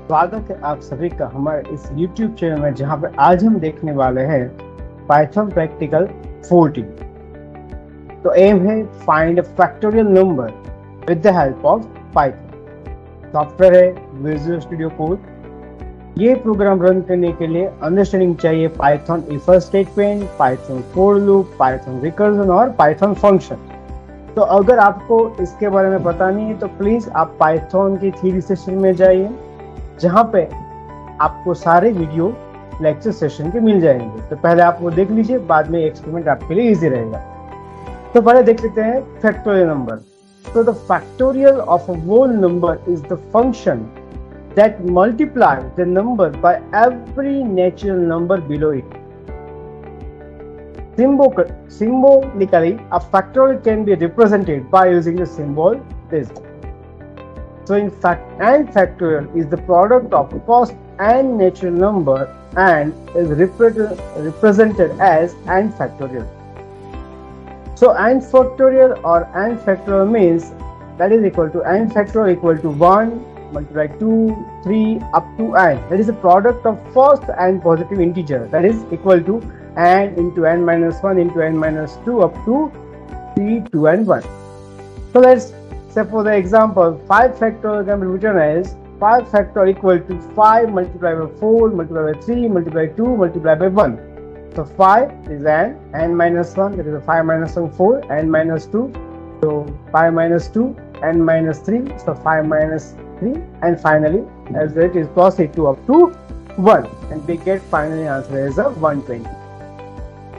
स्वागत है आप सभी का हमारे इस YouTube चैनल में, जहां पे आज हम देखने वाले हैं पाइथन प्रैक्टिकल 14। तो एम है find a factorial number with the help of Python. Software है विजुअल स्टूडियो कोड। ये प्रोग्राम रन करने के लिए अंडरस्टैंडिंग चाहिए Python if statement, Python for loop, Python recursion और पाइथन फंक्शन। तो अगर आपको इसके बारे में पता नहीं है तो प्लीज आप पाइथन की थ्योरी सेशन में जाइए, जहां पे आपको सारे वीडियो लेक्चर सेशन के मिल जाएंगे। तो पहले आप वो देख लीजिए, बाद में एक्सपेरिमेंट आपके लिए इजी रहेगा। तो पहले देख लेते हैं फैक्टोरियल नंबर। तो the factorial of a whole number is the function that multiply the number by every natural number below it. Symbolically, a factorial can be represented by using the symbol this. So in fact, and factorial is the product of first and natural number and is represented as and factorial. So and factorial or and factorial means that is equal to and factorial equal to 1 multiply 2, 3 up to n. That is the product of first and positive integer, that is equal to n into n minus 1 into n minus 2 up to 3, 2 and 1. So let's say for the example 5 factorial can be written as 5 factorial equal to 5 multiplied by 4 multiplied by 3 multiplied by 2 multiplied by 1. So 5 is n minus 1, that is 5 minus 1 4, n minus 2, so 5 minus 2, n minus 3, so 5 minus 3, and finally as it is proceed to up to 1, and we get finally answer as a 120.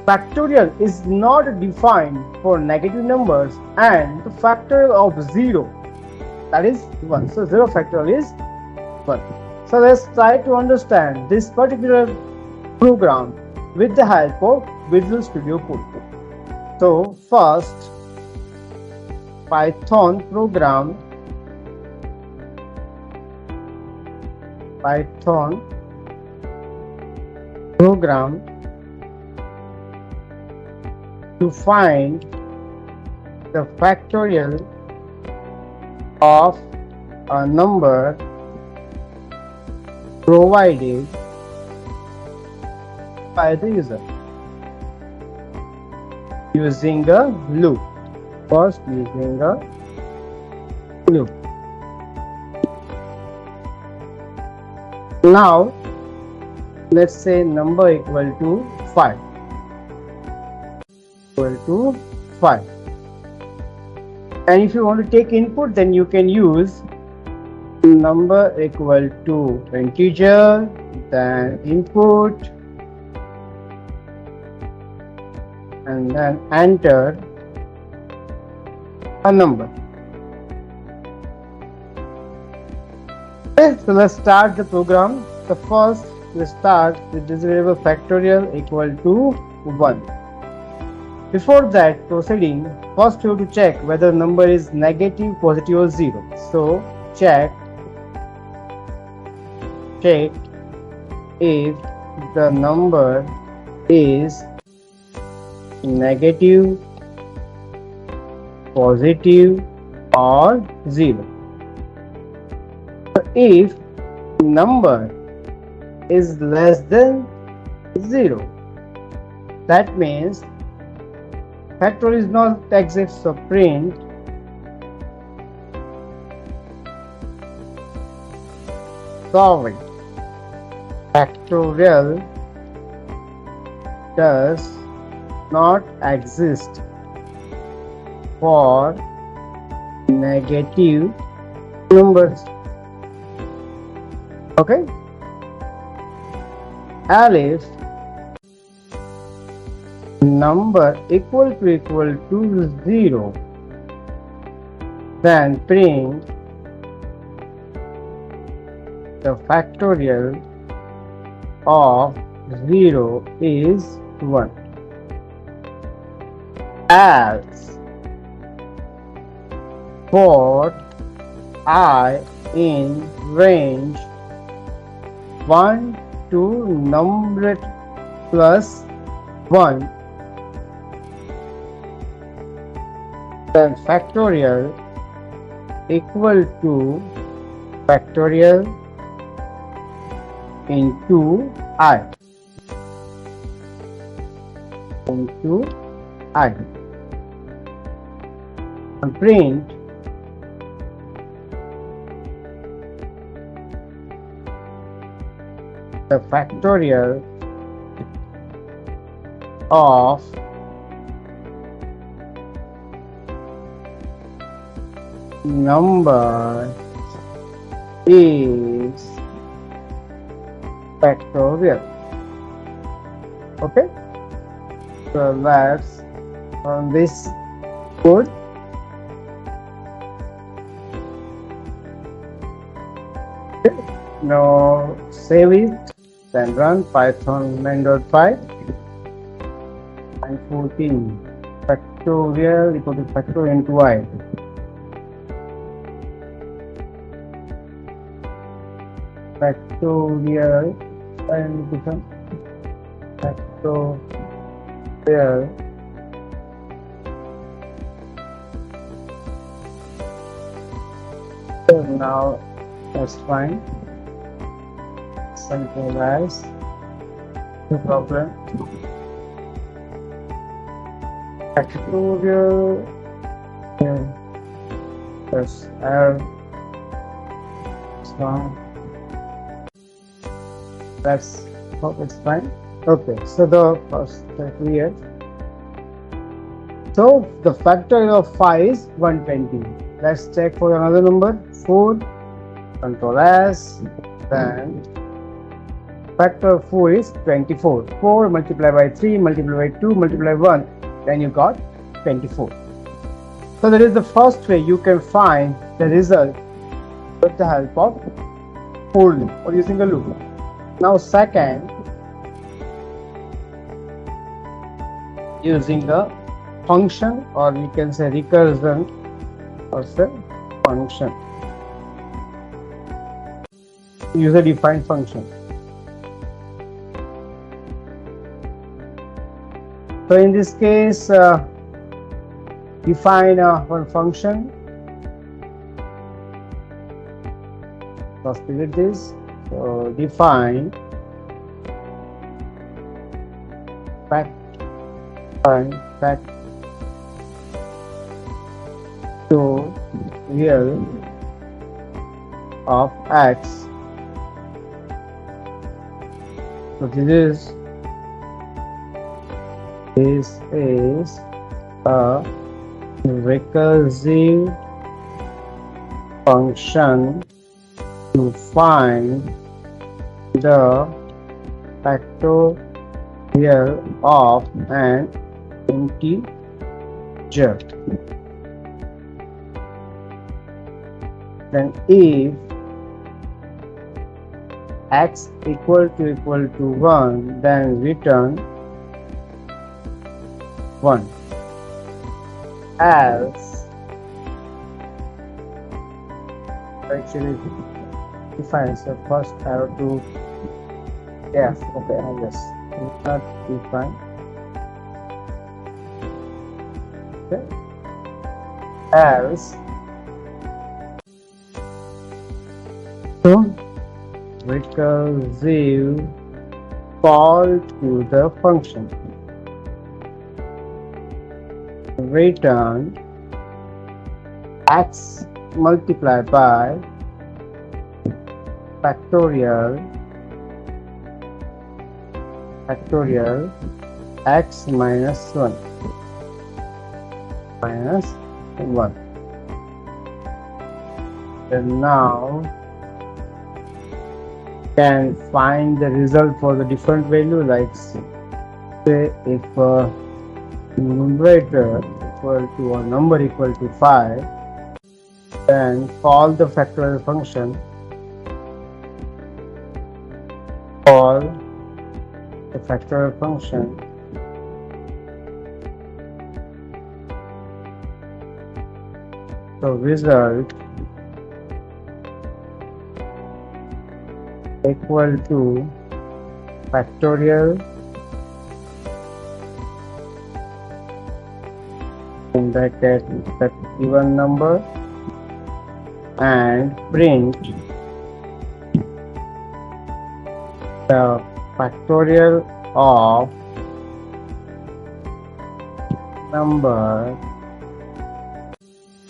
Factorial is not defined for negative numbers and the factorial of 0, that is 1. So 0 factorial is 1. So let's try to understand this particular program with the help of Visual Studio Code. So first, Python program to find the factorial of a number provided by the user using a loop. First, using a loop. Now let's say number equal to 5, and if you want to take input, then you can use number equal to integer, then input, and then enter a number. Okay, so let's start the program. So first we start with this variable factorial equal to 1. Before that proceeding, first you have to check whether number is negative, positive or 0. So check if the number is negative, positive or 0. So if number is less than 0, that means factorial is not exist. So print sorry, factorial does not exist for negative numbers. Okay, and if number equal to 0, then print the factorial of 0 is 1. Else for I in range 1 to number plus 1, then factorial equal to factorial into I into I and print the factorial of number is factorial. Okay, so let's run this code. Okay. Now save it, then run python main.py and 14 factorial equal to factorial into I. Factorial and become factorial so now that's fine. Centralize, no problem. Factorial, yes, error. So that's hope it's fine. Okay, so the first clear. So the factorial of 5 is 120. Let's check for another number 4. Control S, then factor of 4 is 24. 4 multiplied by 3 multiplied by 2 multiplied by 1, then you got 24. So that is the first way you can find the result with the help of for loop or using a loop. Now second, using a function, or we can say recursion or say function, user defined function. So in this case, define one function. Let's delete this. So define factorial of x. So this is a recursive function to find the factorial of an integer. Then if x equal to 1, then return 1. Else, actually defines the first arrow to F. Okay, I guess not define. Okay. Else, so recursive call to the function. Return x multiplied by factorial x minus 1 Then now can find the result for the different value, like say if numerator equal to or number equal to 5, then call the factorial function, call the factorial function, so result equal to factorial in bracket that given number and print The factorial of number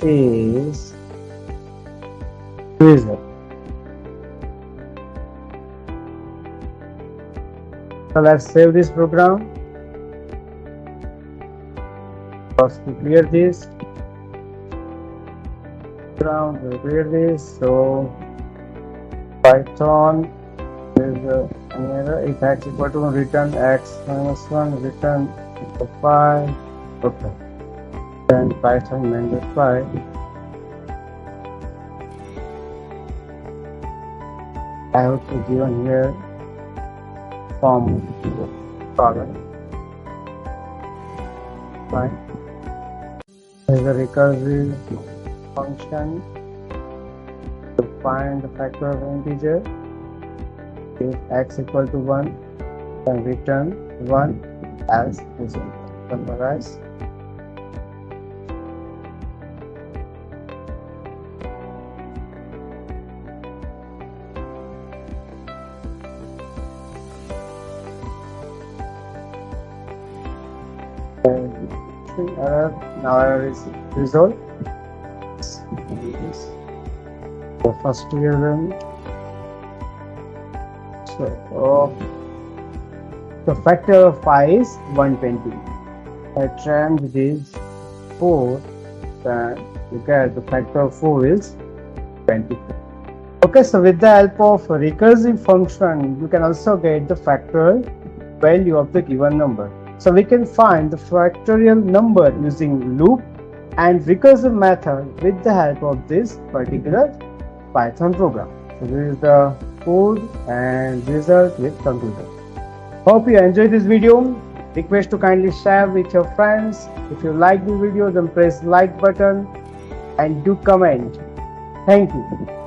is divisible. So let's save this program. First we clear this program, we clear this. So Python is an error. If x equal to 1, return x minus 1, return 5. Okay. Then Python minus 5. I have to given here from column. Fine. There's a recursive function to find the factor of integer. If x equal to 1, then return 1 as result. Summarize. Error. Now error is resolved. The first theorem. So the factor of 5 is 120. I tried this 4, then you get the factor of 4 is 24. Okay, so with the help of a recursive function, you can also get the factorial value of the given number. So we can find the factorial number using loop and recursive method with the help of this particular Python program. So this is the code and result with conclusion. Hope you enjoyed this video. Request to kindly share with your friends. If you like the video, then press like button and do comment. Thank you.